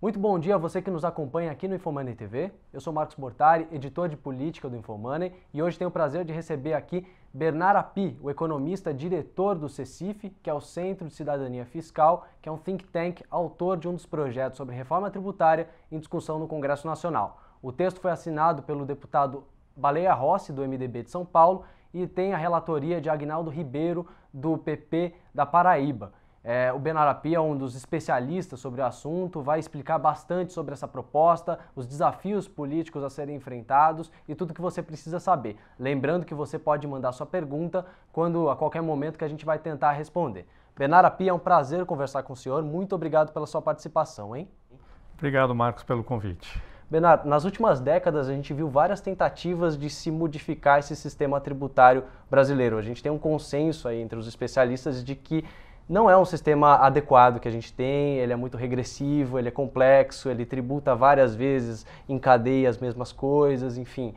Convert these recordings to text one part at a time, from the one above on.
Muito bom dia a você que nos acompanha aqui no Infomoney TV. Eu sou Marcos Mortari, editor de política do Infomoney, e hoje tenho o prazer de receber aqui Bernard Api, o economista diretor do CECIF, que é o Centro de Cidadania Fiscal, que é um think tank autor de um dos projetos sobre reforma tributária em discussão no Congresso Nacional. O texto foi assinado pelo deputado Baleia Rossi, do MDB de São Paulo, e tem a relatoria de Aguinaldo Ribeiro, do PP da Paraíba. O Bernard Api é um dos especialistas sobre o assunto, vai explicar bastante sobre essa proposta, os desafios políticos a serem enfrentados e tudo que você precisa saber. Lembrando que você pode mandar sua pergunta a qualquer momento que a gente vai tentar responder. Bernard Api, é um prazer conversar com o senhor. Muito obrigado pela sua participação, hein? Obrigado, Marcos, pelo convite. Bernard, nas últimas décadas a gente viu várias tentativas de se modificar esse sistema tributário brasileiro. A gente tem um consenso aí entre os especialistas de que não é um sistema adequado que a gente tem, ele é muito regressivo, ele é complexo, ele tributa várias vezes, encadeia as mesmas coisas, enfim.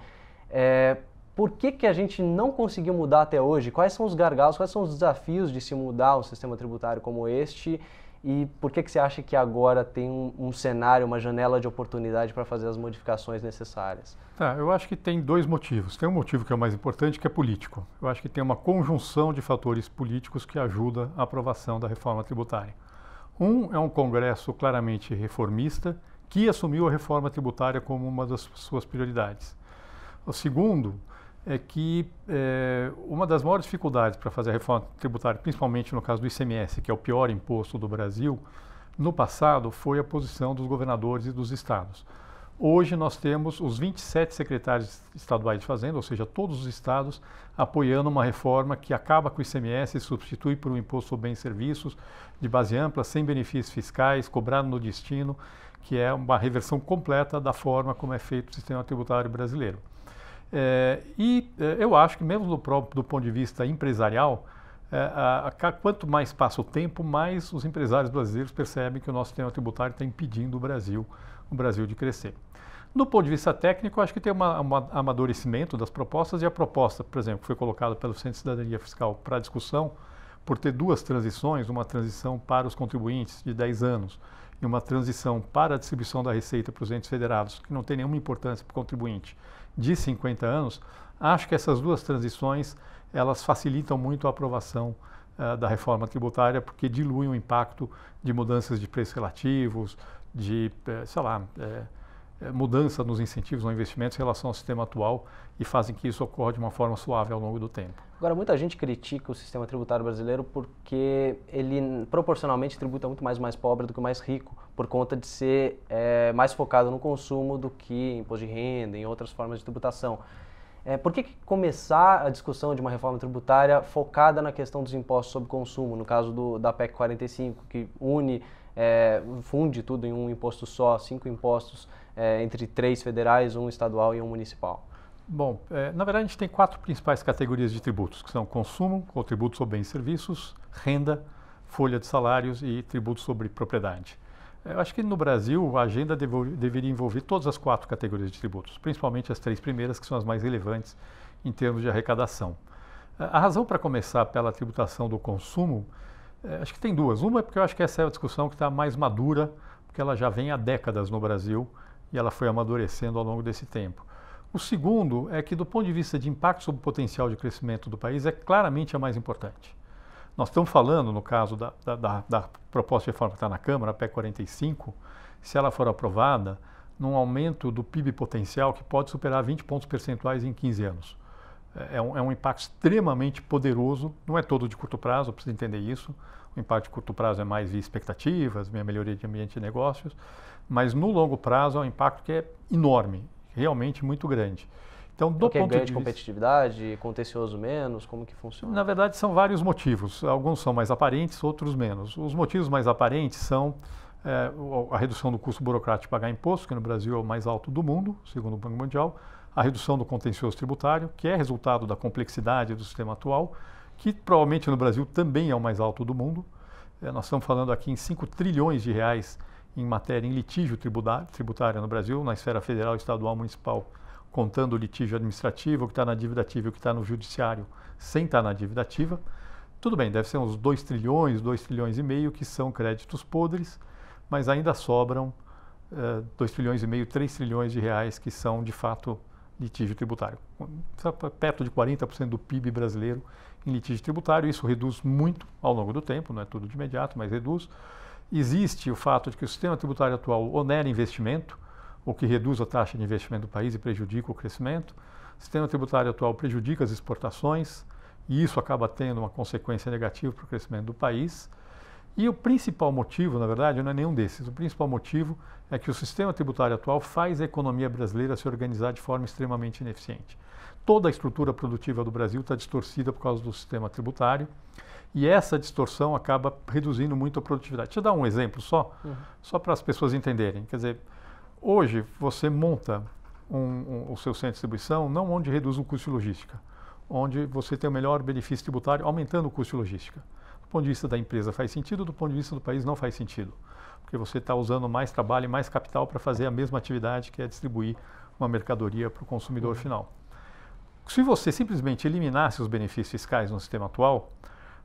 Por que a gente não conseguiu mudar até hoje? Quais são os gargalos, quais são os desafios de se mudar um sistema tributário como este? E por que você acha que agora tem um cenário, uma janela de oportunidade para fazer as modificações necessárias? Eu acho que tem dois motivos. Tem um motivo que é o mais importante, que é político. Eu acho que tem uma conjunção de fatores políticos que ajuda a aprovação da reforma tributária. Um é um Congresso claramente reformista, que assumiu a reforma tributária como uma das suas prioridades. O segundo é que uma das maiores dificuldades para fazer a reforma tributária, principalmente no caso do ICMS, que é o pior imposto do Brasil, no passado foi a posição dos governadores e dos estados. Hoje nós temos os 27 secretários estaduais de Fazenda, ou seja, todos os estados, apoiando uma reforma que acaba com o ICMS e substitui por um imposto sobre bens e serviços de base ampla, sem benefícios fiscais, cobrado no destino, que é uma reversão completa da forma como é feito o sistema tributário brasileiro. Eu acho que mesmo do ponto de vista empresarial, quanto mais passa o tempo, mais os empresários brasileiros percebem que o nosso sistema tributário está impedindo o Brasil de crescer. Do ponto de vista técnico, acho que tem um amadurecimento das propostas, e a proposta, por exemplo, que foi colocada pelo Centro de Cidadania Fiscal para discussão, por ter duas transições, uma transição para os contribuintes de 10 anos e uma transição para a distribuição da receita para os entes federados, que não tem nenhuma importância para o contribuinte, de 50 anos, acho que essas duas transições elas facilitam muito a aprovação da reforma tributária, porque diluem o impacto de mudanças de preços relativos, de, mudança nos incentivos ou investimentos em relação ao sistema atual e fazem que isso ocorra de uma forma suave ao longo do tempo. Agora, muita gente critica o sistema tributário brasileiro porque ele proporcionalmente tributa muito mais o mais pobre do que o mais rico, por conta de ser mais focado no consumo do que em imposto de renda, em outras formas de tributação. Por que começar a discussão de uma reforma tributária focada na questão dos impostos sobre consumo, no caso da PEC 45, que funde tudo em um imposto só, 5 impostos entre 3 federais, 1 estadual e 1 municipal? Bom, na verdade a gente tem 4 principais categorias de tributos, que são consumo, ou tributo sobre bens e serviços, renda, folha de salários e tributo sobre propriedade. Eu acho que no Brasil a agenda deveria envolver todas as 4 categorias de tributos, principalmente as 3 primeiras, que são as mais relevantes em termos de arrecadação. A razão para começar pela tributação do consumo, acho que tem duas. Uma é porque eu acho que essa é a discussão que está mais madura, porque ela já vem há décadas no Brasil e ela foi amadurecendo ao longo desse tempo. O segundo é que, do ponto de vista de impacto sobre o potencial de crescimento do país, é claramente a mais importante. Nós estamos falando, no caso da proposta de reforma que está na Câmara, a PEC 45, se ela for aprovada, num aumento do PIB potencial que pode superar 20 pontos percentuais em 15 anos. É um impacto extremamente poderoso, não é todo de curto prazo, preciso entender isso. O impacto de curto prazo é mais via expectativas, via melhoria de ambiente de negócios, mas no longo prazo é um impacto que é enorme, realmente muito grande. Então, do ponto de competitividade, contencioso menos, como que funciona? Na verdade, são vários motivos. Alguns são mais aparentes, outros menos. Os motivos mais aparentes são a redução do custo burocrático de pagar imposto, que no Brasil é o mais alto do mundo, segundo o Banco Mundial, a redução do contencioso tributário, que é resultado da complexidade do sistema atual, que provavelmente no Brasil também é o mais alto do mundo. Nós estamos falando aqui em 5 trilhões de reais em matéria em litígio tributário no Brasil, na esfera federal, estadual, municipal, contando o litígio administrativo, o que está na dívida ativa e o que está no judiciário, sem estar na dívida ativa. Tudo bem, deve ser uns 2 trilhões, 2 trilhões e meio, que são créditos podres, mas ainda sobram 2,5 trilhões, 3 trilhões de reais que são, de fato, litígio tributário. Perto de 40% do PIB brasileiro em litígio tributário. Isso reduz muito ao longo do tempo, não é tudo de imediato, mas reduz. Existe o fato de que o sistema tributário atual onera investimento, o que reduz a taxa de investimento do país e prejudica o crescimento. O sistema tributário atual prejudica as exportações e isso acaba tendo uma consequência negativa para o crescimento do país. E o principal motivo, na verdade, não é nenhum desses. O principal motivo é que o sistema tributário atual faz a economia brasileira se organizar de forma extremamente ineficiente. Toda a estrutura produtiva do Brasil está distorcida por causa do sistema tributário e essa distorção acaba reduzindo muito a produtividade. Deixa eu dar um exemplo só para as pessoas entenderem. Quer dizer, hoje você monta o seu centro de distribuição não onde reduz o custo de logística, onde você tem o melhor benefício tributário aumentando o custo de logística. Do ponto de vista da empresa faz sentido, do ponto de vista do país não faz sentido, porque você está usando mais trabalho e mais capital para fazer a mesma atividade que é distribuir uma mercadoria para o consumidor final. Se você simplesmente eliminasse os benefícios fiscais no sistema atual,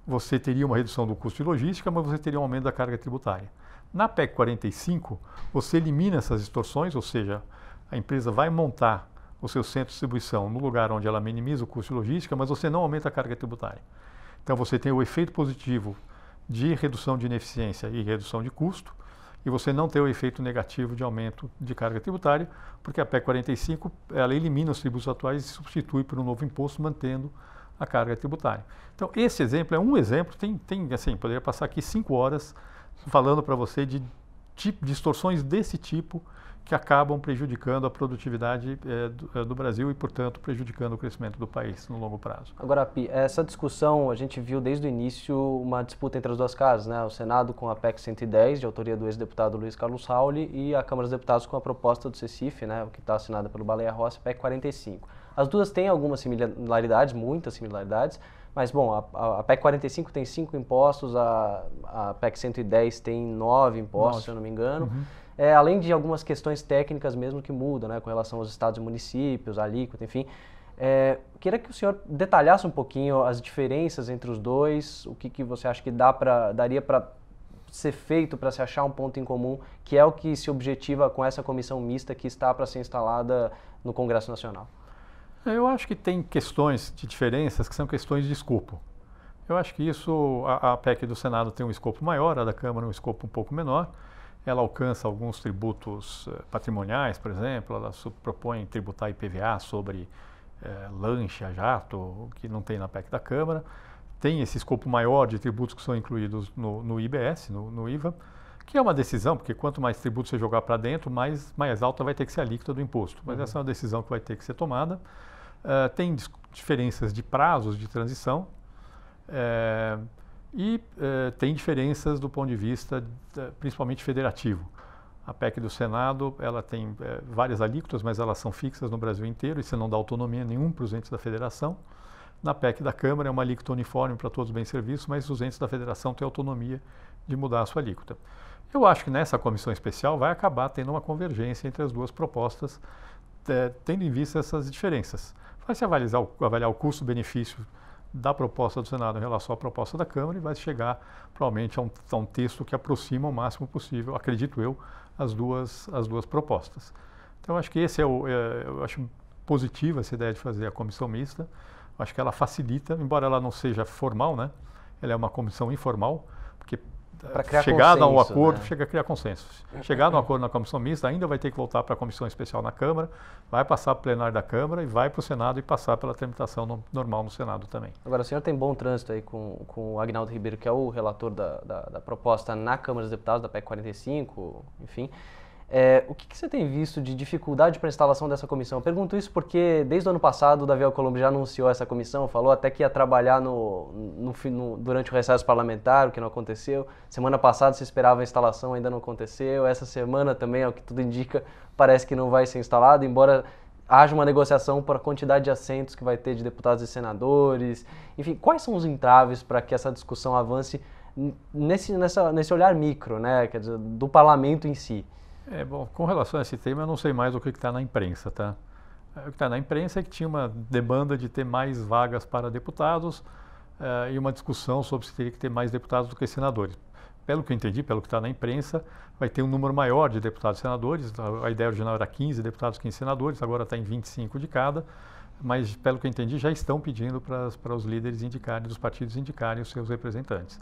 você teria uma redução do custo de logística, mas você teria um aumento da carga tributária. Na PEC 45, você elimina essas distorções, ou seja, a empresa vai montar o seu centro de distribuição no lugar onde ela minimiza o custo de logística, mas você não aumenta a carga tributária. Então você tem o efeito positivo de redução de ineficiência e redução de custo, e você não tem o efeito negativo de aumento de carga tributária, porque a PEC 45 ela elimina os tributos atuais e substitui por um novo imposto, mantendo a carga tributária. Então esse exemplo é um exemplo, assim, poderia passar aqui 5 horas falando para você de distorções desse tipo que acabam prejudicando a produtividade do Brasil e, portanto, prejudicando o crescimento do país no longo prazo. Agora, Pi, essa discussão a gente viu desde o início uma disputa entre as duas casas, né? O Senado com a PEC 110, de autoria do ex-deputado Luiz Carlos Rauli, e a Câmara dos Deputados com a proposta do CECIF, né? O que está assinada pelo Baleia Rossi, PEC 45. As duas têm algumas similaridades, muitas similaridades, mas, bom, a PEC 45 tem 5 impostos, a PEC 110 tem 9 impostos, se eu não me engano. Além de algumas questões técnicas mesmo que mudam, né, com relação aos estados e municípios, a alíquota, enfim. Queria que o senhor detalhasse um pouquinho as diferenças entre os dois, o que você acha que daria para ser feito para se achar um ponto em comum, que é o que se objetiva com essa comissão mista que está para ser instalada no Congresso Nacional. Eu acho que tem questões de diferenças que são questões de escopo. Eu acho que isso, a PEC do Senado tem um escopo maior, a da Câmara um escopo um pouco menor. Ela alcança alguns tributos patrimoniais, por exemplo, ela propõe tributar IPVA sobre lancha, jato, que não tem na PEC da Câmara. Tem esse escopo maior de tributos que são incluídos no IBS, no IVA, que é uma decisão, porque quanto mais tributos você jogar para dentro, mais alta vai ter que ser a alíquota do imposto. Mas essa é uma decisão que vai ter que ser tomada. Tem diferenças de prazos de transição. E tem diferenças do ponto de vista principalmente federativo. A PEC do Senado ela tem várias alíquotas, mas elas são fixas no Brasil inteiro, isso não dá autonomia nenhuma para os entes da federação. Na PEC da Câmara é uma alíquota uniforme para todos os bens e serviços, mas os entes da federação têm autonomia de mudar a sua alíquota. Eu acho que nessa comissão especial vai acabar tendo uma convergência entre as duas propostas, tendo em vista essas diferenças. Vai se avaliar o custo-benefício da proposta do Senado em relação à proposta da Câmara e vai chegar provavelmente a um texto que aproxima o máximo possível, acredito eu, as duas propostas. Então acho que eu acho positiva essa ideia de fazer a comissão mista. Acho que ela facilita, embora ela não seja formal, né? Ela é uma comissão informal, porque chegado a um acordo, né? Chega a criar consenso. Chegado a um acordo na comissão mista, ainda vai ter que voltar para a comissão especial na Câmara, vai passar para o plenário da Câmara e vai para o Senado e passar pela tramitação normal no Senado também. Agora, o senhor tem bom trânsito aí com o Agnaldo Ribeiro, que é o relator da proposta na Câmara dos Deputados, da PEC 45, enfim. O que você tem visto de dificuldade para a instalação dessa comissão? Eu pergunto isso porque desde o ano passado o Davi Alcolumbre já anunciou essa comissão, falou até que ia trabalhar durante o recesso parlamentar, o que não aconteceu. Semana passada se esperava a instalação, ainda não aconteceu. Essa semana também, ao que tudo indica, parece que não vai ser instalado, embora haja uma negociação para a quantidade de assentos que vai ter de deputados e senadores. Enfim, quais são os entraves para que essa discussão avance nesse olhar micro, né? Quer dizer, do parlamento em si? Bom, com relação a esse tema, eu não sei mais o que está na imprensa, tá? O que está na imprensa é que tinha uma demanda de ter mais vagas para deputados e uma discussão sobre se teria que ter mais deputados do que senadores. pelo que eu entendi, pelo que está na imprensa, vai ter um número maior de deputados e senadores. A ideia original era 15 deputados, 15 senadores, agora está em 25 de cada. Mas, pelo que eu entendi, já estão pedindo para os líderes indicarem, dos partidos indicarem os seus representantes.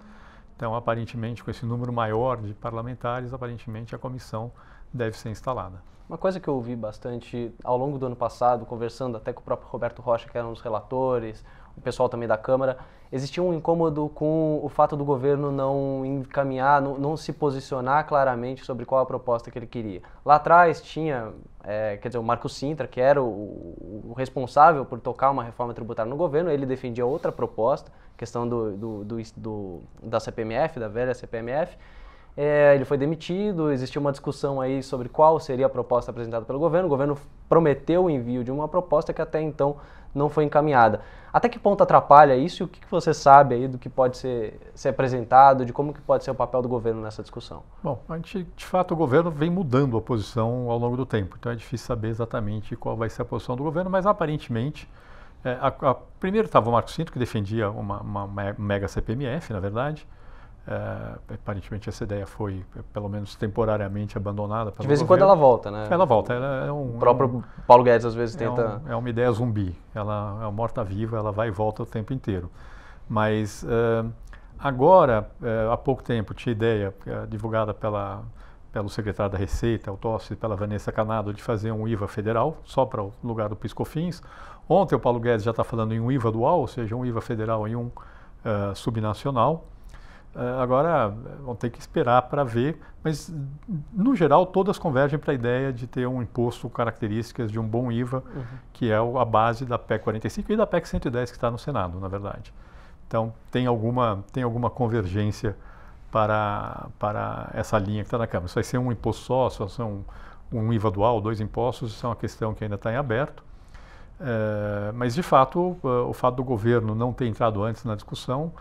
Então, aparentemente, com esse número maior de parlamentares, aparentemente a comissão deve ser instalada. Uma coisa que eu ouvi bastante ao longo do ano passado, conversando até com o próprio Roberto Rocha, que era um dos relatores, o pessoal também da Câmara, existia um incômodo com o fato do governo não encaminhar, não se posicionar claramente sobre qual a proposta que ele queria. Lá atrás tinha, quer dizer, o Marcos Cintra, que era o responsável por tocar uma reforma tributária no governo, ele defendia outra proposta, questão da CPMF, da velha CPMF. Ele foi demitido, existiu uma discussão aí sobre qual seria a proposta apresentada pelo governo. O governo prometeu o envio de uma proposta que até então não foi encaminhada. Até que ponto atrapalha isso e o que você sabe aí do que pode ser apresentado, de como que pode ser o papel do governo nessa discussão? Bom, de fato, o governo vem mudando a posição ao longo do tempo, então é difícil saber exatamente qual vai ser a posição do governo, mas aparentemente, primeiro estava o Marcos Cintra, que defendia uma mega CPMF, na verdade. Aparentemente essa ideia foi, pelo menos temporariamente, abandonada pelo De vez em governo. quando ela volta, né? Ela volta. O próprio Paulo Guedes às vezes tenta... É uma ideia zumbi. Ela é uma morta-viva, ela vai e volta o tempo inteiro. Mas agora, há pouco tempo, tinha ideia divulgada pelo secretário da Receita, o Tossi, pela Vanessa Canado, de fazer um IVA federal, só para o lugar do PIS/COFINS. Ontem o Paulo Guedes já está falando em um IVA dual, ou seja, um IVA federal e um subnacional. Agora vão ter que esperar para ver, mas no geral todas convergem para a ideia de ter um imposto com características de um bom IVA, que é a base da PEC 45 e da PEC 110 que está no Senado, na verdade. Então tem alguma convergência para essa linha que está na Câmara. Se vai ser um imposto só, se vai ser um IVA dual, 2 impostos, isso é uma questão que ainda está em aberto. Mas de fato, o fato do governo não ter entrado antes na discussão,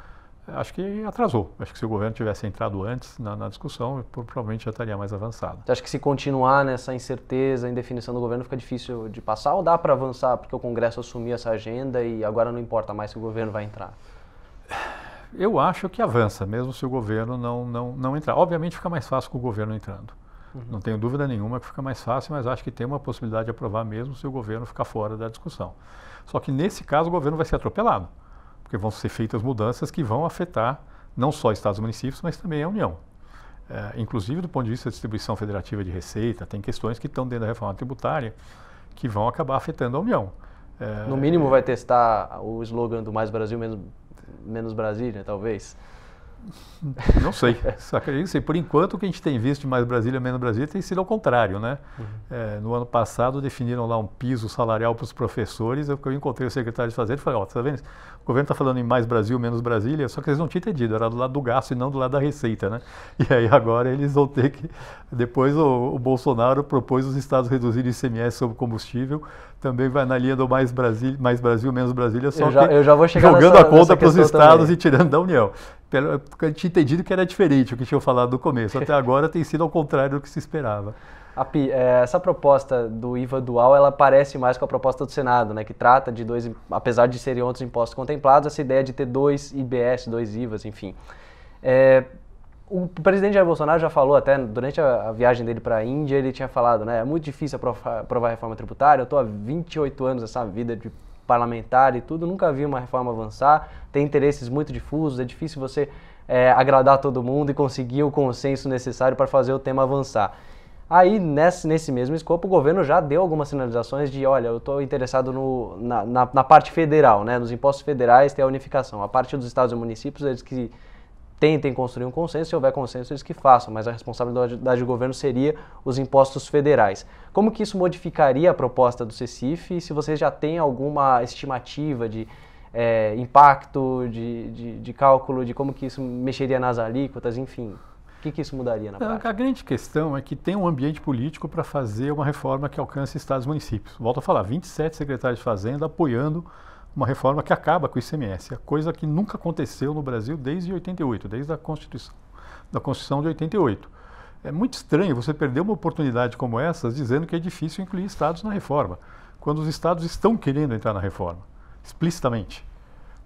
acho que atrasou. Acho que se o governo tivesse entrado antes na discussão, provavelmente já estaria mais avançado. Você acha que se continuar nessa incerteza, indefinição do governo, fica difícil de passar ou dá para avançar porque o Congresso assumiu essa agenda e agora não importa mais se o governo vai entrar? Eu acho que avança, mesmo se o governo não entrar. Obviamente fica mais fácil com o governo entrando. Não tenho dúvida nenhuma que fica mais fácil, mas acho que tem uma possibilidade de aprovar mesmo se o governo ficar fora da discussão. Só que nesse caso o governo vai ser atropelado, porque vão ser feitas mudanças que vão afetar não só estados e municípios, mas também a União. Inclusive do ponto de vista da distribuição federativa de receita, tem questões que estão dentro da reforma tributária que vão acabar afetando a União. No mínimo vai testar o slogan do Mais Brasil, menos Brasília, talvez? Não sei. Por enquanto, o que a gente tem visto de Mais Brasília, menos Brasília tem sido ao contrário, né? No ano passado, definiram lá um piso salarial para os professores. Eu encontrei o secretário de Fazenda e falei, tá vendo? O governo está falando em Mais Brasil, menos Brasília, só que eles não tinham entendido, era do lado do gasto e não do lado da receita, né? E aí agora eles vão ter que... Depois o Bolsonaro propôs os estados reduzirem o ICMS sobre combustível, também vai na linha do Mais Brasil, menos Brasília, só eu já vou chegar jogando a conta para os estados também. E tirando da União. Porque eu tinha entendido que era diferente o que tinham falado no começo. Até agora tem sido ao contrário do que se esperava. Api, essa proposta do IVA dual, ela parece mais com a proposta do Senado, né, que trata de apesar de serem outros impostos contemplados, essa ideia de ter 2 IBS, 2 IVAs, enfim. O presidente Jair Bolsonaro já falou até, durante a viagem dele para a Índia, ele tinha falado, né, é muito difícil aprovar a reforma tributária, eu estou há 28 anos nessa vida de parlamentar e tudo, nunca vi uma reforma avançar, tem interesses muito difusos, é difícil você agradar todo mundo e conseguir o consenso necessário para fazer o tema avançar. Aí, nesse mesmo escopo, o governo já deu algumas sinalizações de, olha, eu estou interessado na parte federal, né, nos impostos federais ter a unificação. A parte dos estados e municípios, eles que tentem construir um consenso, se houver consenso, eles que façam, mas a responsabilidade do governo seria os impostos federais. Como que isso modificaria a proposta do CECIF e se vocês já têm alguma estimativa de impacto, de cálculo, de como que isso mexeria nas alíquotas, enfim, o que isso mudaria na prática? A grande questão é que tem um ambiente político para fazer uma reforma que alcance estados e municípios. Volto a falar, 27 secretários de Fazenda apoiando uma reforma que acaba com o ICMS, coisa que nunca aconteceu no Brasil desde 88, desde a Constituição de 88. É muito estranho você perder uma oportunidade como essa dizendo que é difícil incluir estados na reforma, quando os estados estão querendo entrar na reforma, explicitamente.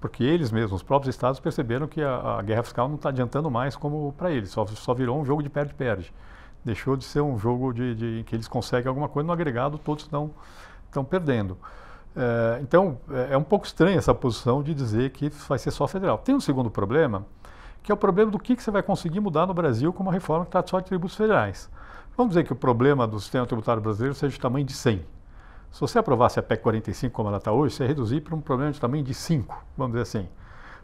porque eles mesmos, os próprios estados, perceberam que a guerra fiscal não está adiantando mais como para eles, só virou um jogo de perde-perde. Deixou de ser um jogo de que eles conseguem alguma coisa, no agregado todos estão perdendo. Então, é um pouco estranha essa posição de dizer que vai ser só federal. Tem um segundo problema, que é o problema do que você vai conseguir mudar no Brasil com uma reforma que trata só de tributos federais. Vamos dizer que o problema do sistema tributário brasileiro seja de tamanho de 100. Se você aprovasse a PEC 45 como ela está hoje, você ia reduzir para um problema de tamanho de 5, vamos dizer assim.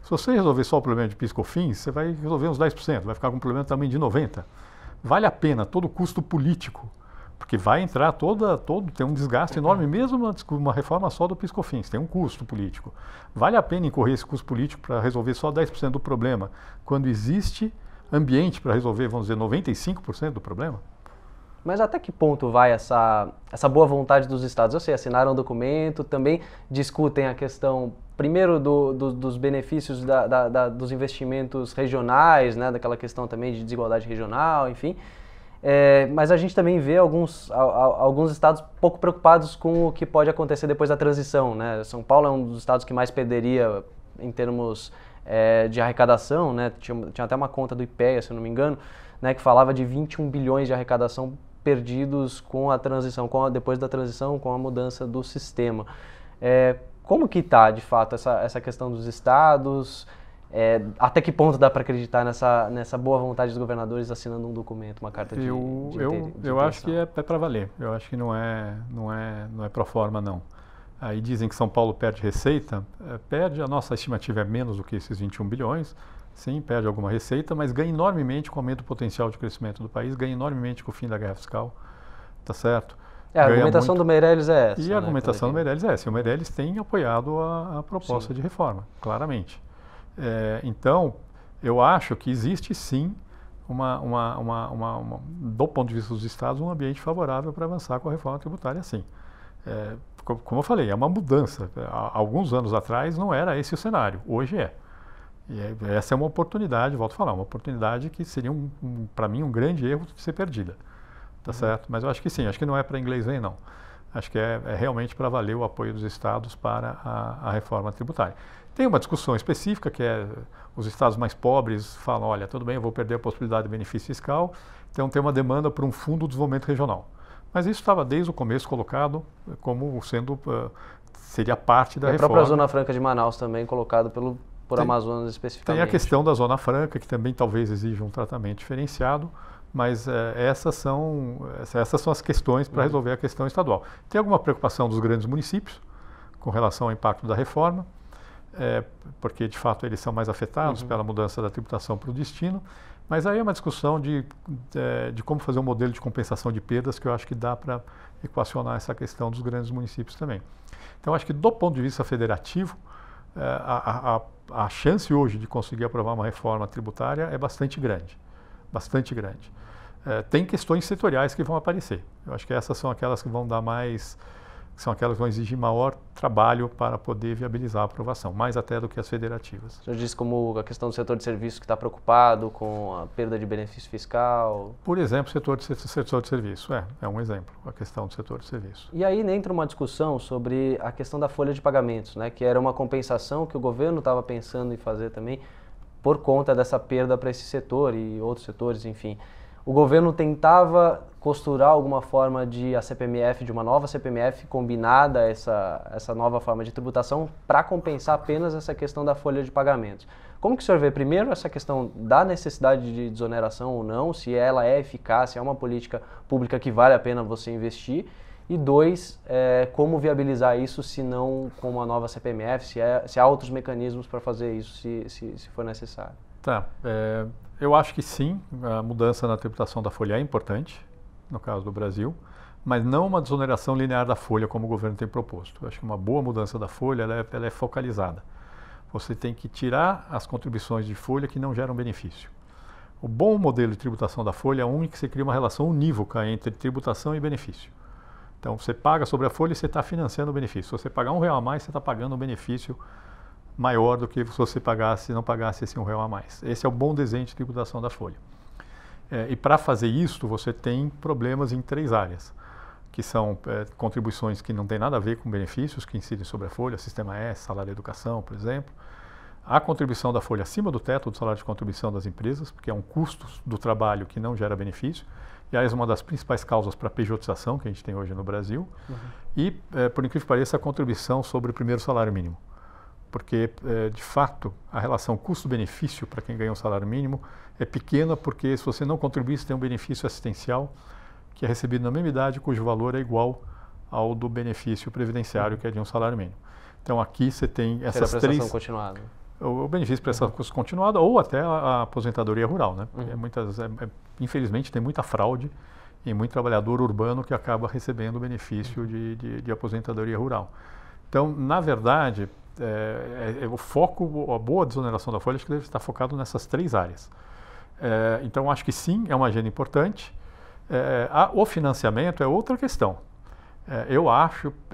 Se você resolver só o problema de PIS/COFINS, você vai resolver uns 10%, vai ficar com um problema de tamanho de 90%. Vale a pena todo o custo político, porque vai entrar tem um desgaste enorme, mesmo uma reforma só do PIS/COFINS, tem um custo político. Vale a pena incorrer esse custo político para resolver só 10% do problema, quando existe ambiente para resolver, vamos dizer, 95% do problema? Mas até que ponto vai essa boa vontade dos estados? Eu sei, assinaram um documento, também discutem a questão, primeiro, dos benefícios dos investimentos regionais, né, daquela questão também de desigualdade regional, enfim. Mas a gente também vê alguns estados pouco preocupados com o que pode acontecer depois da transição, né? São Paulo é um dos estados que mais perderia em termos de arrecadação, né? Tinha até uma conta do IPEA, se eu não me engano, né, que falava de 21 bilhões de arrecadação perdidos com a transição, depois da transição, com a mudança do sistema. Como que está, de fato, essa questão dos estados? Até que ponto dá para acreditar nessa boa vontade dos governadores assinando um documento, uma carta de Eu acho que é para valer. Eu acho que não é pro forma, não. Aí dizem que São Paulo perde receita. A nossa estimativa é menos do que esses 21 bilhões. Sim, perde alguma receita, mas ganha enormemente com o aumento do potencial de crescimento do país, ganha enormemente com o fim da guerra fiscal, tá certo? A argumentação do Meirelles é essa. E a argumentação do Meirelles é essa. E o Meirelles tem apoiado a proposta de reforma, claramente. Então, eu acho que existe sim, do ponto de vista dos estados, um ambiente favorável para avançar com a reforma tributária, sim. Como eu falei, é uma mudança. Há alguns anos atrás não era esse o cenário, hoje é. E essa é uma oportunidade, volto a falar, uma oportunidade que seria, para mim, um grande erro de ser perdida, tá certo? Mas eu acho que sim, acho que não é para inglês ver, não. Acho que é realmente para valer o apoio dos estados para a reforma tributária. Tem uma discussão específica, que é os estados mais pobres falam, olha, tudo bem, eu vou perder a possibilidade de benefício fiscal, então tem uma demanda por um fundo de desenvolvimento regional. Mas isso estava desde o começo colocado como sendo, seria parte da reforma. A própria Zona Franca de Manaus também colocado por Amazonas especificamente. Tem a questão da Zona Franca, que também talvez exija um tratamento diferenciado, mas essas são as questões para resolver a questão estadual. Tem alguma preocupação dos grandes municípios com relação ao impacto da reforma, porque de fato eles são mais afetados pela mudança da tributação para o destino, mas aí é uma discussão de como fazer um modelo de compensação de perdas que eu acho que dá para equacionar essa questão dos grandes municípios também. Então acho que do ponto de vista federativo, a chance hoje de conseguir aprovar uma reforma tributária é bastante grande, bastante grande. Tem questões setoriais que vão aparecer. Eu acho que essas são aquelas que vão dar são aquelas que vão exigir maior trabalho para poder viabilizar a aprovação, mais até do que as federativas. O senhor disse como a questão do setor de serviços que está preocupado com a perda de benefício fiscal. Por exemplo, setor de serviço, é um exemplo, a questão do setor de serviço. E aí entra uma discussão sobre a questão da folha de pagamentos, né, que era uma compensação que o governo estava pensando em fazer também por conta dessa perda para esse setor e outros setores, enfim. O governo tentava costurar alguma forma de uma nova CPMF combinada a essa nova forma de tributação para compensar apenas essa questão da folha de pagamentos. Como que o senhor vê, primeiro, essa questão da necessidade de desoneração ou não, se ela é eficaz, se é uma política pública que vale a pena você investir, e dois, como viabilizar isso se não com uma nova CPMF, se há outros mecanismos para fazer isso, se for necessário. Tá, eu acho que sim, a mudança na tributação da folha é importante, no caso do Brasil, mas não uma desoneração linear da folha como o governo tem proposto. Eu acho que uma boa mudança da folha ela é focalizada. Você tem que tirar as contribuições de folha que não geram benefício. O bom modelo de tributação da folha é um em que você cria uma relação unívoca entre tributação e benefício. Então, você paga sobre a folha e você está financiando o benefício. Se você pagar R$1 a mais, você está pagando um benefício maior do que se você não pagasse esse R$1 a mais. Esse é o bom desenho de tributação da folha. E para fazer isso, você tem problemas em 3 áreas, que são contribuições que não têm nada a ver com benefícios que incidem sobre a folha, Sistema S, Salário e Educação, por exemplo. a contribuição da folha acima do teto do salário de contribuição das empresas, porque é um custo do trabalho que não gera benefício, e aliás, uma das principais causas para a pejotização que a gente tem hoje no Brasil, e, por incrível que pareça, a contribuição sobre o primeiro salário mínimo. Porque, de fato, a relação custo-benefício para quem ganha um salário mínimo é pequena, porque se você não contribuir, você tem um benefício assistencial que é recebido na mesma idade, cujo valor é igual ao do benefício previdenciário, que é de um salário mínimo. Então, aqui você tem essas três... continuada. O benefício de prestação continuada ou até a aposentadoria rural, né? Infelizmente, tem muita fraude e muito trabalhador urbano que acaba recebendo o benefício de aposentadoria rural. Então, na verdade, o foco, a boa desoneração da folha, acho que deve estar focado nessas três áreas. Então, acho que sim, é uma agenda importante. O financiamento é outra questão.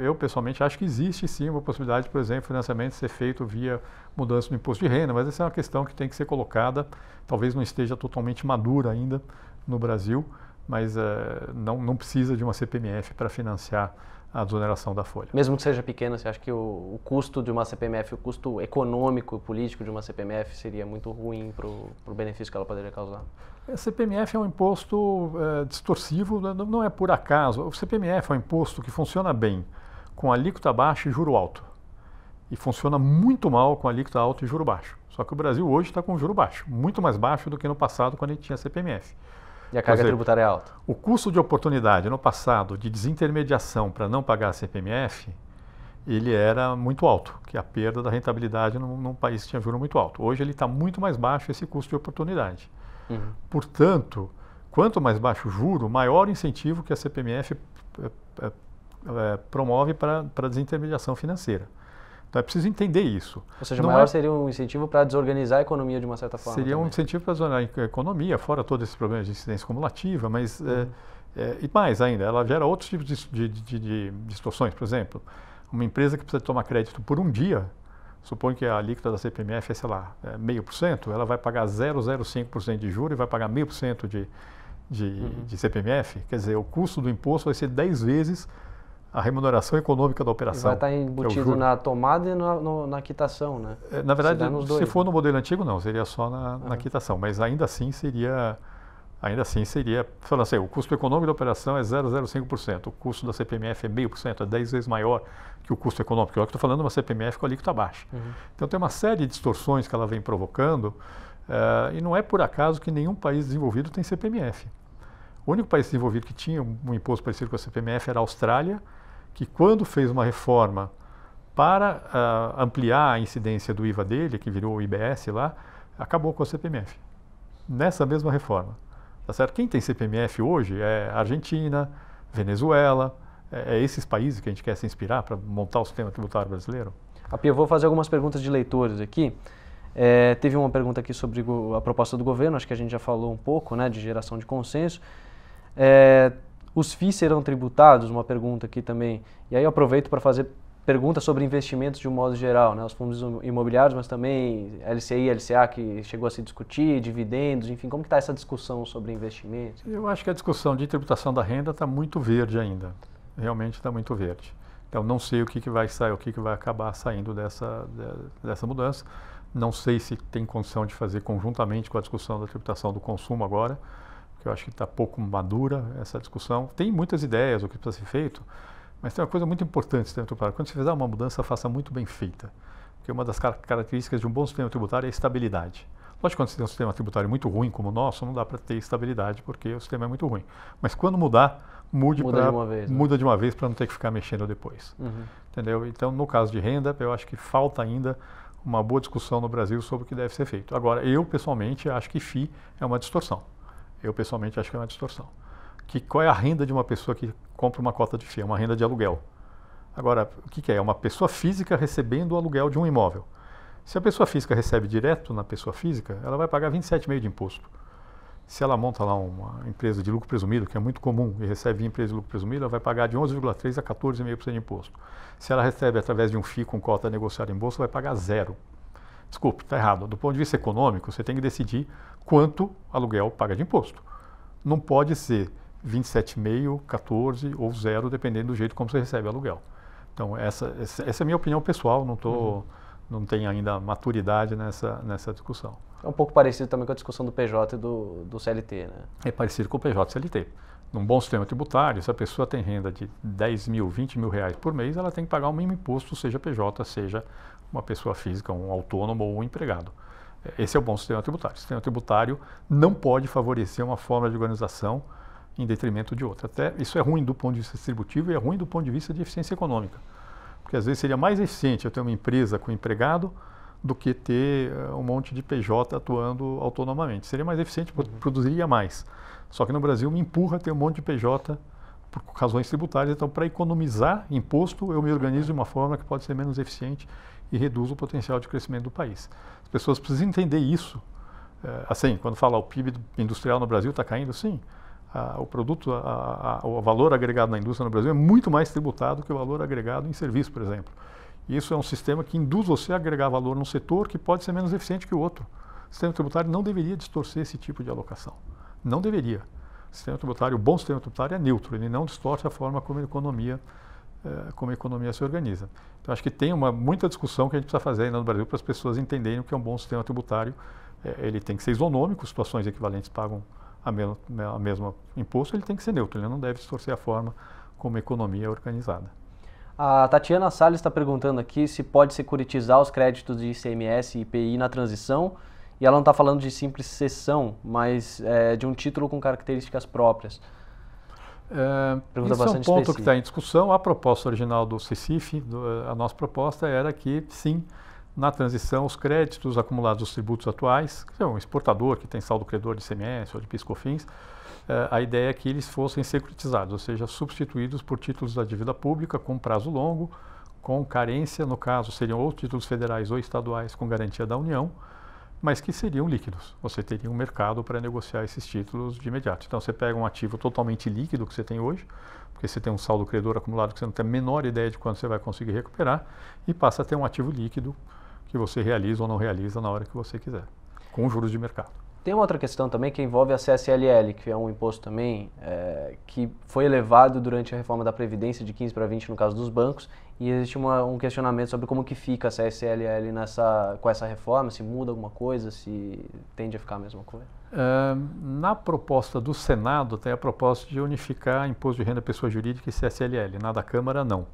Eu pessoalmente acho que existe sim uma possibilidade, por exemplo, financiamento ser feito via mudança do imposto de renda, mas essa é uma questão que tem que ser colocada, talvez não esteja totalmente madura ainda no Brasil, mas não precisa de uma CPMF para financiar a desoneração da folha. Mesmo que seja pequena, você acha que o custo de uma CPMF, o custo econômico e político de uma CPMF seria muito ruim para o benefício que ela poderia causar? A CPMF é um imposto distorsivo, não é por acaso. O CPMF é um imposto que funciona bem com alíquota baixa e juro alto. E funciona muito mal com alíquota alta e juro baixo. Só que o Brasil hoje está com juro baixo, muito mais baixo do que no passado quando a gente tinha CPMF. E a carga tributária é alta? O custo de oportunidade no passado de desintermediação para não pagar a CPMF, ele era muito alto, que é a perda da rentabilidade num país que tinha juro muito alto. Hoje ele está muito mais baixo esse custo de oportunidade. Portanto, quanto mais baixo o juro, maior o incentivo que a CPMF promove para a desintermediação financeira. Então é preciso entender isso. Ou seja, maior seria um incentivo para desorganizar a economia de uma certa forma. Seria um incentivo para desorganizar a economia, fora todos esses problemas de incidência cumulativa, mas e mais ainda, ela gera outros tipos de distorções. Por exemplo, uma empresa que precisa tomar crédito por um dia, supõe que a alíquota da CPMF é, sei lá, 0,5%, ela vai pagar 0,05% de juros e vai pagar 0,5% de CPMF. Quer dizer, o custo do imposto vai ser 10 vezes a remuneração econômica da operação. Vai estar embutido na tomada e na quitação, né? Na verdade, se for no modelo antigo, não, seria só na quitação, mas ainda assim seria, falando assim, o custo econômico da operação é 0,05%, o custo da CPMF é 0,5%, é 10 vezes maior que o custo econômico. Eu estou falando de uma CPMF com alíquota baixa. Então tem uma série de distorções que ela vem provocando, e não é por acaso que nenhum país desenvolvido tem CPMF. O único país desenvolvido que tinha um imposto parecido com a CPMF era a Austrália, que quando fez uma reforma para ampliar a incidência do IVA dele, que virou o IBS lá, acabou com a CPMF. Nessa mesma reforma. Tá certo? Quem tem CPMF hoje é Argentina, Venezuela, é esses países que a gente quer se inspirar para montar o sistema tributário brasileiro? Eu vou fazer algumas perguntas de leitores aqui. Teve uma pergunta aqui sobre a proposta do governo, acho que a gente já falou um pouco, né, de geração de consenso. Os FIIs serão tributados? Uma pergunta aqui também. E aí eu aproveito para fazer perguntas sobre investimentos de um modo geral, né, os fundos imobiliários, mas também LCI, LCA, que chegou a se discutir, dividendos, enfim, como que está essa discussão sobre investimentos? Eu acho que a discussão de tributação da renda está muito verde ainda. Realmente está muito verde. Então, não sei o que vai sair, o que vai acabar saindo dessa mudança. Não sei se tem condição de fazer conjuntamente com a discussão da tributação do consumo agora, porque eu acho que está pouco madura essa discussão. Tem muitas ideias do que precisa ser feito, mas tem uma coisa muito importante no sistema tributário. Quando você fizer uma mudança, faça muito bem feita. Porque uma das características de um bom sistema tributário é a estabilidade. Lógico que quando você tem um sistema tributário muito ruim como o nosso, não dá para ter estabilidade, porque o sistema é muito ruim. Mas quando mudar, muda de uma vez para não ter que ficar mexendo depois. Entendeu? Então, no caso de renda, eu acho que falta ainda uma boa discussão no Brasil sobre o que deve ser feito. Agora, eu pessoalmente acho que FII é uma distorção. Qual é a renda de uma pessoa que compra uma cota de FII? É uma renda de aluguel. Agora, o que é? É uma pessoa física recebendo o aluguel de um imóvel. Se a pessoa física recebe direto na pessoa física, ela vai pagar 27,5% de imposto. Se ela monta lá uma empresa de lucro presumido, que é muito comum, e recebe empresa de lucro presumido, ela vai pagar de 11,3% a 14,5% de imposto. Se ela recebe através de um FII com cota negociada em bolsa, vai pagar 0%. Desculpe, está errado. Do ponto de vista econômico, você tem que decidir quanto aluguel paga de imposto. Não pode ser 27,5%, 14% ou 0%, dependendo do jeito como você recebe aluguel. Então, essa é a minha opinião pessoal, não não tem ainda maturidade nessa discussão. É um pouco parecido também com a discussão do PJ e do CLT, né? É parecido com o PJ e CLT. Num bom sistema tributário, se a pessoa tem renda de 10 mil, 20 mil reais por mês, ela tem que pagar o mínimo imposto, seja PJ, seja uma pessoa física, um autônomo ou um empregado. Esse é o bom sistema tributário. O sistema tributário não pode favorecer uma forma de organização em detrimento de outra. Até isso é ruim do ponto de vista distributivo e é ruim do ponto de vista de eficiência econômica. Porque às vezes seria mais eficiente eu ter uma empresa com empregado do que ter um monte de PJ atuando autonomamente. Seria mais eficiente, produziria mais. Só que no Brasil me empurra a ter um monte de PJ por razões tributárias. Então, para economizar imposto, eu me organizo de uma forma que pode ser menos eficiente e reduz o potencial de crescimento do país. As pessoas precisam entender isso. Assim, quando fala o PIB industrial no Brasil está caindo, sim. O valor agregado na indústria no Brasil é muito mais tributado que o valor agregado em serviço, por exemplo. E isso é um sistema que induz você a agregar valor num setor que pode ser menos eficiente que o outro. O sistema tributário não deveria distorcer esse tipo de alocação. Não deveria. O sistema tributário, o bom sistema tributário é neutro, ele não distorce a forma como a economia se organiza. Então, acho que tem muita discussão que a gente precisa fazer ainda no Brasil para as pessoas entenderem o que é um bom sistema tributário. Ele tem que ser isonômico, situações equivalentes pagam a mesma imposto, ele tem que ser neutro, ele não deve distorcer a forma como a economia é organizada. A Tatiana Salles está perguntando aqui se pode securitizar os créditos de ICMS e IPI na transição, e ela não está falando de simples cessão, mas de um título com características próprias. Isso é um ponto que está em discussão. A proposta original do CECIF, a nossa proposta era que, sim, na transição, os créditos acumulados dos tributos atuais, que é um exportador que tem saldo credor de ICMS ou de PIS/COFINS, a ideia é que eles fossem securitizados, ou seja, substituídos por títulos da dívida pública com prazo longo, com carência, no caso seriam ou títulos federais ou estaduais com garantia da União, mas que seriam líquidos. Você teria um mercado para negociar esses títulos de imediato. Então você pega um ativo totalmente líquido que você tem hoje, porque você tem um saldo credor acumulado que você não tem a menor ideia de quando você vai conseguir recuperar, e passa a ter um ativo líquido que você realiza ou não realiza na hora que você quiser, com juros de mercado. Tem uma outra questão também que envolve a CSLL, que é um imposto também que foi elevado durante a reforma da Previdência de 15 para 20 no caso dos bancos, e existe um questionamento sobre como que fica a CSLL com essa reforma, se muda alguma coisa, se tende a ficar a mesma coisa. Na proposta do Senado tem a proposta de unificar imposto de renda pessoa jurídica e CSLL, na da Câmara não.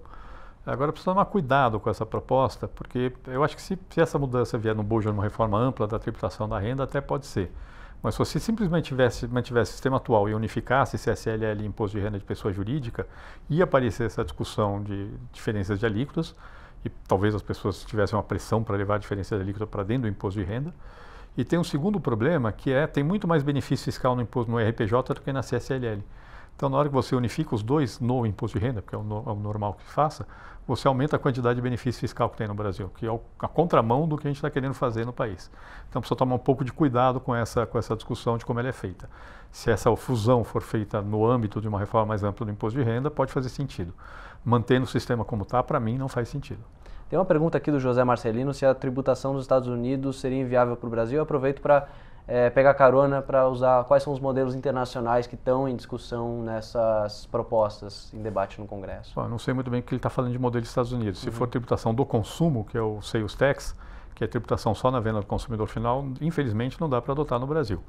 Agora precisa tomar cuidado com essa proposta, porque eu acho que se essa mudança vier no bojo de uma reforma ampla da tributação da renda, até pode ser. Mas se você simplesmente mantivesse o sistema atual e unificasse CSLL e imposto de renda de pessoa jurídica, ia aparecer essa discussão de diferenças de alíquotas, e talvez as pessoas tivessem uma pressão para levar a diferença de alíquota para dentro do imposto de renda. E tem um segundo problema, que tem muito mais benefício fiscal no RPJ do que na CSLL. Então, na hora que você unifica os dois no imposto de renda, porque é o normal que se faça, você aumenta a quantidade de benefício fiscal que tem no Brasil, que é a contramão do que a gente está querendo fazer no país. Então, precisa tomar um pouco de cuidado com essa discussão de como ela é feita. Se essa fusão for feita no âmbito de uma reforma mais ampla do imposto de renda, pode fazer sentido. Mantendo o sistema como está, para mim, não faz sentido. Tem uma pergunta aqui do José Marcelino, se a tributação dos Estados Unidos seria inviável para o Brasil. Eu aproveito para pegar carona para usar quais são os modelos internacionais que estão em discussão nessas propostas em debate no Congresso. Bom, eu não sei muito bem o que ele está falando de modelo dos Estados Unidos. Se for tributação do consumo, que é o Sales Tax, que é tributação só na venda do consumidor final, infelizmente não dá para adotar no Brasil.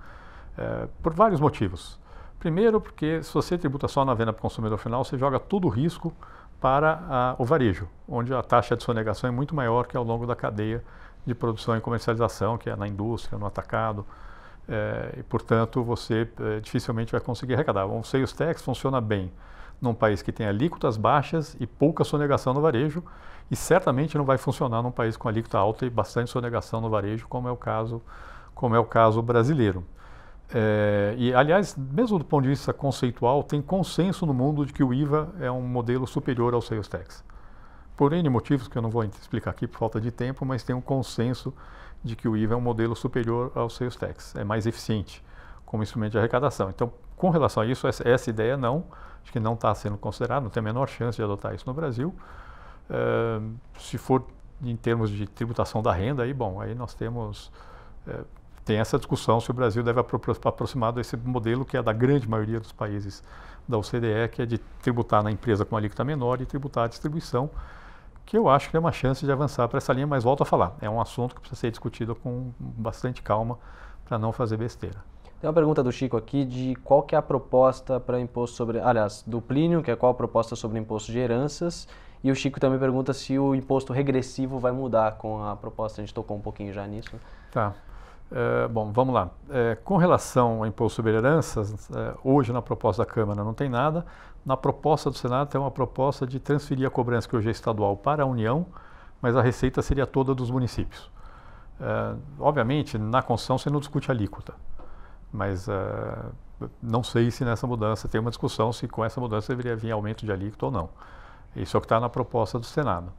Por vários motivos. Primeiro, porque se você tributa só na venda para o consumidor final, você joga todo o risco para o varejo, onde a taxa de sonegação é muito maior que ao longo da cadeia de produção e comercialização, que é na indústria, no atacado, e portanto você dificilmente vai conseguir arrecadar. O Sales Tax funciona bem num país que tem alíquotas baixas e pouca sonegação no varejo, e certamente não vai funcionar num país com alíquota alta e bastante sonegação no varejo, como é o caso brasileiro. E, aliás, mesmo do ponto de vista conceitual, tem consenso no mundo de que o IVA é um modelo superior ao Sales Tax. Por N motivos que eu não vou explicar aqui por falta de tempo, mas tem um consenso de que o IVA é um modelo superior ao Sales Tax, é mais eficiente como instrumento de arrecadação. Então, com relação a isso, essa ideia acho que não está sendo considerada, não tem a menor chance de adotar isso no Brasil. Se for em termos de tributação da renda, aí nós tem essa discussão se o Brasil deve aproximar desse modelo que é da grande maioria dos países da OCDE, que é de tributar na empresa com alíquota menor e tributar a distribuição, que eu acho que é uma chance de avançar para essa linha, mas volto a falar, é um assunto que precisa ser discutido com bastante calma para não fazer besteira. Tem uma pergunta do Chico aqui de qual que é a proposta para imposto sobre... Aliás, do Plínio, que é qual a proposta sobre imposto de heranças. E o Chico também pergunta se o imposto regressivo vai mudar com a proposta. A gente tocou um pouquinho já nisso. Tá. Bom, vamos lá. Com relação ao imposto sobre heranças, hoje na proposta da Câmara não tem nada. Na proposta do Senado tem uma proposta de transferir a cobrança que hoje é estadual para a União, mas a receita seria toda dos municípios. Obviamente, na Constituição você não discute a alíquota, mas não sei se nessa mudança tem uma discussão se com essa mudança deveria vir aumento de alíquota ou não. Isso é o que está na proposta do Senado.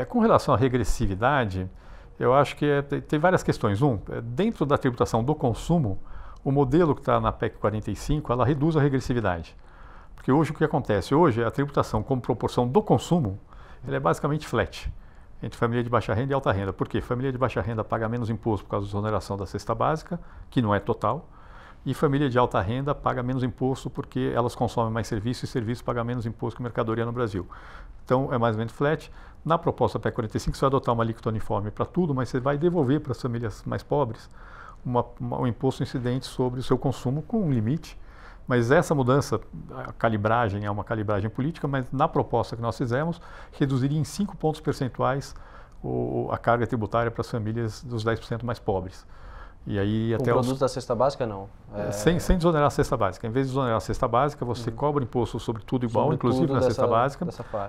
Com relação à regressividade, eu acho que tem várias questões. Dentro da tributação do consumo, o modelo que está na PEC 45, ela reduz a regressividade. Porque hoje o que acontece? Hoje a tributação como proporção do consumo, ela é basicamente flat, entre família de baixa renda e alta renda. Por quê? Família de baixa renda paga menos imposto por causa da exoneração da cesta básica, que não é total, e família de alta renda paga menos imposto porque elas consomem mais serviços e serviços pagam menos imposto que mercadoria no Brasil. Então é mais ou menos flat. Na proposta PEC 45 você vai adotar uma alíquota uniforme para tudo, mas você vai devolver para as famílias mais pobres um imposto incidente sobre o seu consumo com um limite. Mas essa mudança, a calibragem é uma calibragem política, mas na proposta que nós fizemos, reduziria em 5 pontos percentuais a carga tributária para as famílias dos 10% mais pobres. E aí até produtos da cesta básica não? Sem desonerar a cesta básica. Em vez de desonerar a cesta básica, você cobra imposto sobre tudo igual, sobre inclusive tudo na cesta básica.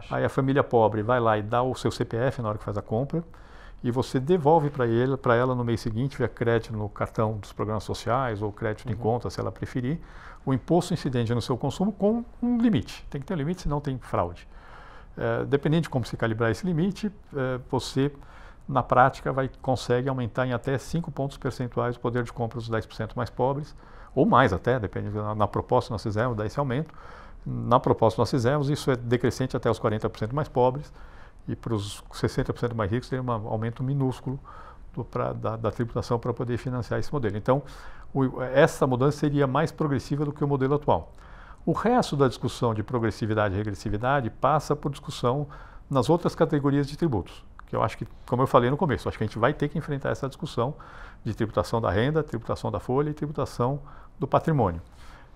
Aí a família pobre vai lá e dá o seu CPF na hora que faz a compra e você devolve para ela no mês seguinte, via crédito no cartão dos programas sociais ou crédito em conta, se ela preferir, o imposto incidente no seu consumo com um limite. Tem que ter um limite, senão tem fraude. Dependendo de como se calibrar esse limite, você na prática consegue aumentar em até 5 pontos percentuais o poder de compra dos 10% mais pobres, ou mais até, depende, na proposta que nós fizemos, dá esse aumento. Na proposta que nós fizemos, isso é decrescente até os 40% mais pobres, e para os 60% mais ricos tem um aumento minúsculo da tributação para poder financiar esse modelo. Então, essa mudança seria mais progressiva do que o modelo atual. O resto da discussão de progressividade e regressividade passa por discussão nas outras categorias de tributos. Que eu acho que, como eu falei no começo, acho que a gente vai ter que enfrentar essa discussão de tributação da renda, tributação da folha e tributação do patrimônio.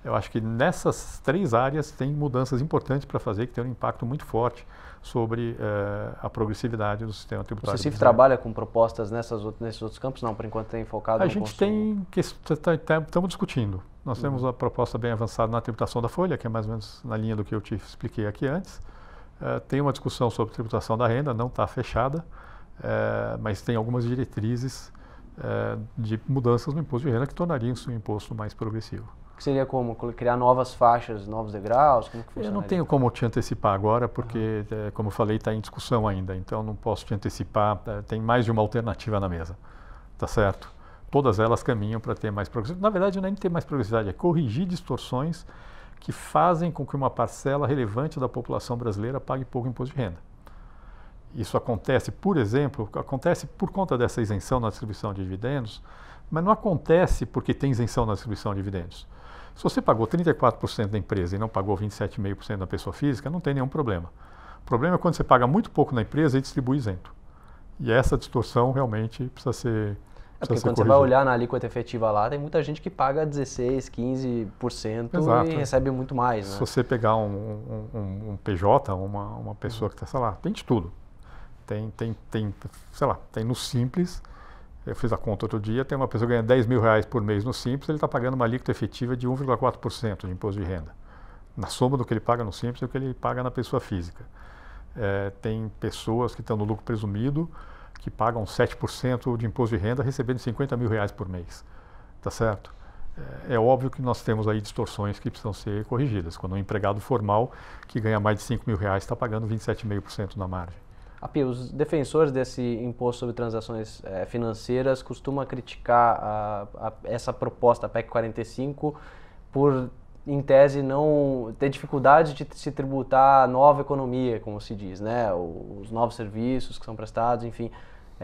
Eu acho que nessas 3 áreas tem mudanças importantes para fazer que tem um impacto muito forte sobre a progressividade do sistema tributário. O CECIF trabalha com propostas nesses outros campos? Não, por enquanto tem focado no consumo. A gente estamos discutindo. Nós temos uma proposta bem avançada na tributação da folha, que é mais ou menos na linha do que eu te expliquei aqui antes. Tem uma discussão sobre tributação da renda, não está fechada, mas tem algumas diretrizes de mudanças no imposto de renda que tornariam o imposto mais progressivo. Que seria como criar novas faixas, novos degraus? Como que funciona? Eu não tenho como te antecipar agora, porque, como eu falei, está em discussão ainda, então não posso te antecipar. Tem mais de uma alternativa na mesa, tá certo? Todas elas caminham para ter mais progressividade. Na verdade, não é nem ter mais progressividade, é corrigir distorções que fazem com que uma parcela relevante da população brasileira pague pouco imposto de renda. Isso acontece, por exemplo, por conta dessa isenção na distribuição de dividendos, mas não acontece porque tem isenção na distribuição de dividendos. Se você pagou 34% da empresa e não pagou 27,5% da pessoa física, não tem nenhum problema. O problema é quando você paga muito pouco na empresa e distribui isento. E essa distorção realmente precisa ser porque quando você vai olhar na alíquota efetiva lá, tem muita gente que paga 16%, 15% Exato. E recebe muito mais. Né? Se você pegar um PJ, uma pessoa que está, sei lá, tem de tudo. Sei lá, tem no Simples, eu fiz a conta outro dia, tem uma pessoa que ganha R$10.000 por mês no Simples, ele está pagando uma alíquota efetiva de 1,4% de imposto de renda. Na soma do que ele paga no Simples e do que ele paga na pessoa física. Tem pessoas que estão no lucro presumido, que pagam 7% de imposto de renda recebendo R$50.000 por mês, tá certo? É óbvio que nós temos aí distorções que precisam ser corrigidas, quando um empregado formal que ganha mais de R$5.000 está pagando 27,5% na margem. Api, os defensores desse imposto sobre transações financeiras costumam criticar essa proposta, a PEC 45, por, em tese, não ter dificuldade de se tributar a nova economia, como se diz, né? Os novos serviços que são prestados, enfim.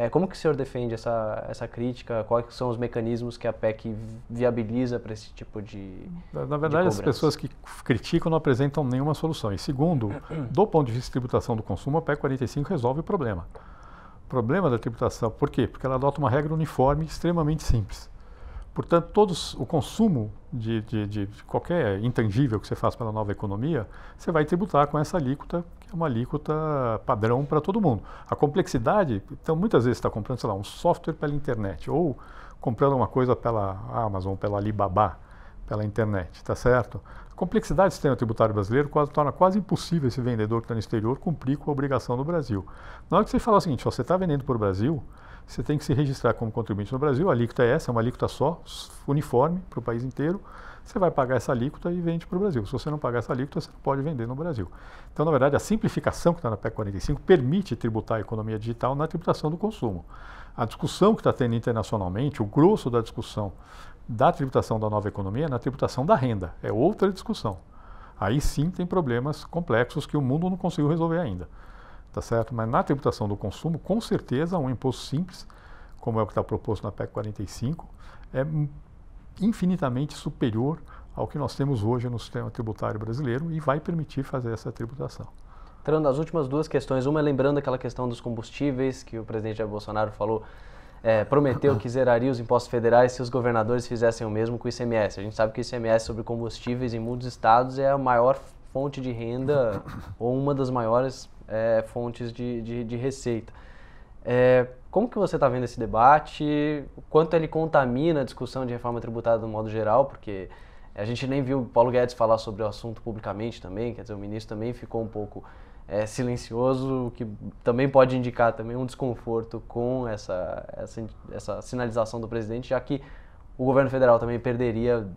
Como que o senhor defende essa crítica? Quais são os mecanismos que a PEC viabiliza para esse tipo de Na verdade, as pessoas que criticam não apresentam nenhuma solução. E segundo, do ponto de vista de tributação do consumo, a PEC 45 resolve o problema. O problema da tributação, por quê? Porque ela adota uma regra uniforme extremamente simples. Portanto, o consumo de qualquer intangível que você faça pela nova economia, você vai tributar com essa alíquota, que é uma alíquota padrão para todo mundo. A complexidade, então muitas vezes você está comprando, sei lá, um software pela internet, ou comprando uma coisa pela Amazon, pela Alibaba, pela internet, tá certo? A complexidade do sistema tributário brasileiro torna quase impossível esse vendedor que está no exterior cumprir com a obrigação do Brasil. Na hora que você fala o seguinte, você está vendendo para o Brasil, você tem que se registrar como contribuinte no Brasil, a alíquota é essa, é uma alíquota só, uniforme para o país inteiro, você vai pagar essa alíquota e vende para o Brasil. Se você não pagar essa alíquota, você não pode vender no Brasil. Então, na verdade, a simplificação que está na PEC 45 permite tributar a economia digital na tributação do consumo. A discussão que está tendo internacionalmente, o grosso da discussão da tributação da nova economia é na tributação da renda, é outra discussão. Aí sim tem problemas complexos que o mundo não conseguiu resolver ainda. Tá certo? Mas na tributação do consumo, com certeza, um imposto simples, como é o que está proposto na PEC 45, é infinitamente superior ao que nós temos hoje no sistema tributário brasileiro e vai permitir fazer essa tributação. Entrando nas últimas duas questões, uma é lembrando aquela questão dos combustíveis, que o presidente Jair Bolsonaro falou, prometeu que zeraria os impostos federais se os governadores fizessem o mesmo com o ICMS. A gente sabe que o ICMS sobre combustíveis em muitos estados é a maior fonte de renda ou uma das maiores fontes de receita. Como que você está vendo esse debate? O quanto ele contamina a discussão de reforma tributária do modo geral? Porque a gente nem viu o Paulo Guedes falar sobre o assunto publicamente também, quer dizer, o ministro também ficou um pouco silencioso, o que também pode indicar também um desconforto com essa sinalização do presidente, já que o governo federal também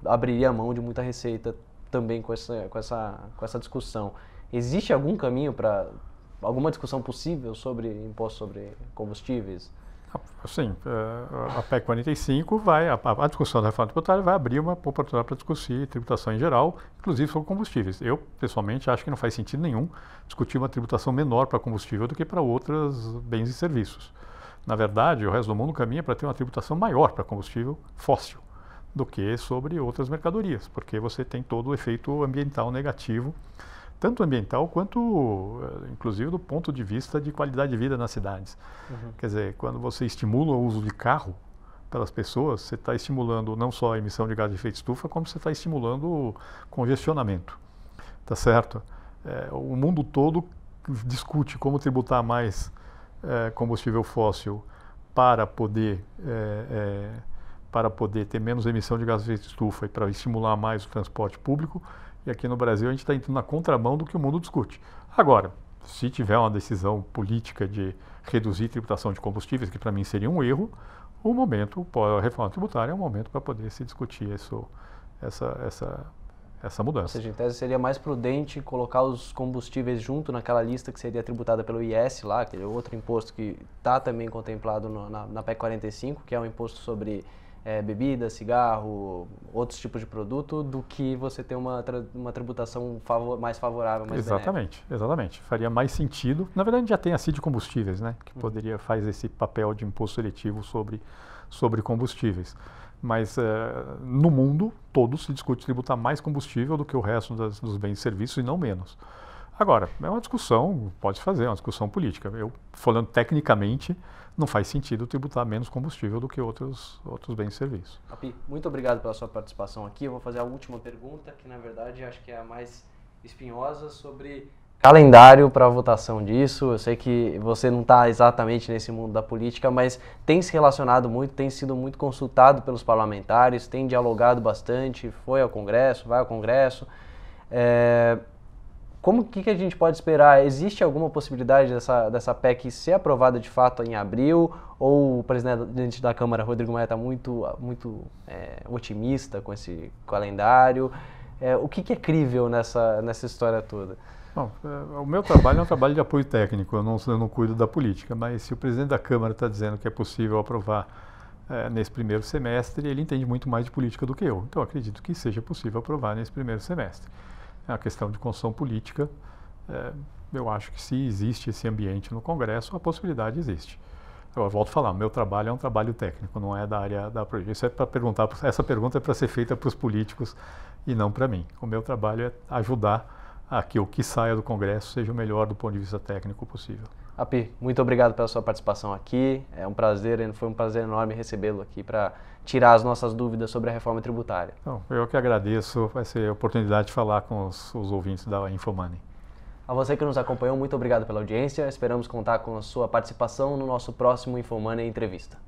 abriria mão de muita receita também com essa discussão. Existe algum caminho para alguma discussão possível sobre imposto sobre combustíveis? Sim, a PEC 45 a discussão da reforma tributária vai abrir uma oportunidade para discutir tributação em geral, inclusive sobre combustíveis. Eu, pessoalmente, acho que não faz sentido nenhum discutir uma tributação menor para combustível do que para outros bens e serviços. Na verdade, o resto do mundo caminha para ter uma tributação maior para combustível fóssil do que sobre outras mercadorias, porque você tem todo o efeito ambiental negativo, tanto ambiental quanto, inclusive, do ponto de vista de qualidade de vida nas cidades. Uhum. Quer dizer, quando você estimula o uso de carro pelas pessoas, você está estimulando não só a emissão de gás de efeito estufa, como você está estimulando o congestionamento. Tá certo? O mundo todo discute como tributar mais combustível fóssil para poder ter menos emissão de gás de efeito estufa e para estimular mais o transporte público. E aqui no Brasil a gente está indo na contramão do que o mundo discute. Agora, se tiver uma decisão política de reduzir a tributação de combustíveis, que para mim seria um erro, a reforma tributária é um momento para poder se discutir essa mudança. Ou seja, em tese seria mais prudente colocar os combustíveis junto naquela lista que seria tributada pelo IS lá, aquele outro imposto que está também contemplado na PEC 45, que é um imposto sobre bebida, cigarro, outros tipos de produto, do que você ter uma tributação mais favorável, mais benéfica. Exatamente. Faria mais sentido. Na verdade, já tem a CID de combustíveis, né, que faz esse papel de imposto seletivo sobre combustíveis. Mas no mundo todo se discute tributar mais combustível do que o resto dos bens e serviços e não menos. Agora, é uma discussão, pode fazer, é uma discussão política. Eu, falando tecnicamente, não faz sentido tributar menos combustível do que outros bens e serviços. Api, muito obrigado pela sua participação aqui. Eu vou fazer a última pergunta, que na verdade acho que é a mais espinhosa, sobre calendário para a votação disso. Eu sei que você não está exatamente nesse mundo da política, mas tem se relacionado muito, tem sido muito consultado pelos parlamentares, tem dialogado bastante, vai ao Congresso. O que a gente pode esperar? Existe alguma possibilidade dessa PEC ser aprovada de fato em abril? Ou o presidente da Câmara, Rodrigo Maia, está muito otimista com esse calendário? O que é crível nessa história toda? Bom, o meu trabalho é um trabalho de apoio técnico, eu não cuido da política, mas se o presidente da Câmara está dizendo que é possível aprovar nesse primeiro semestre, ele entende muito mais de política do que eu. Então, eu acredito que seja possível aprovar nesse primeiro semestre. É uma questão de construção política. Eu acho que se existe esse ambiente no Congresso, a possibilidade existe. Eu volto a falar, meu trabalho é um trabalho técnico, não é da área da projeto. Isso é para perguntar, essa pergunta é para ser feita para os políticos e não para mim. O meu trabalho é ajudar a que o que saia do Congresso seja o melhor do ponto de vista técnico possível. Api, muito obrigado pela sua participação aqui. É um prazer, foi um prazer enorme recebê-lo aqui para tirar as nossas dúvidas sobre a reforma tributária. Então, eu que agradeço, vai ser a oportunidade de falar com os ouvintes da Infomoney. A você que nos acompanhou, muito obrigado pela audiência. Esperamos contar com a sua participação no nosso próximo Infomoney Entrevista.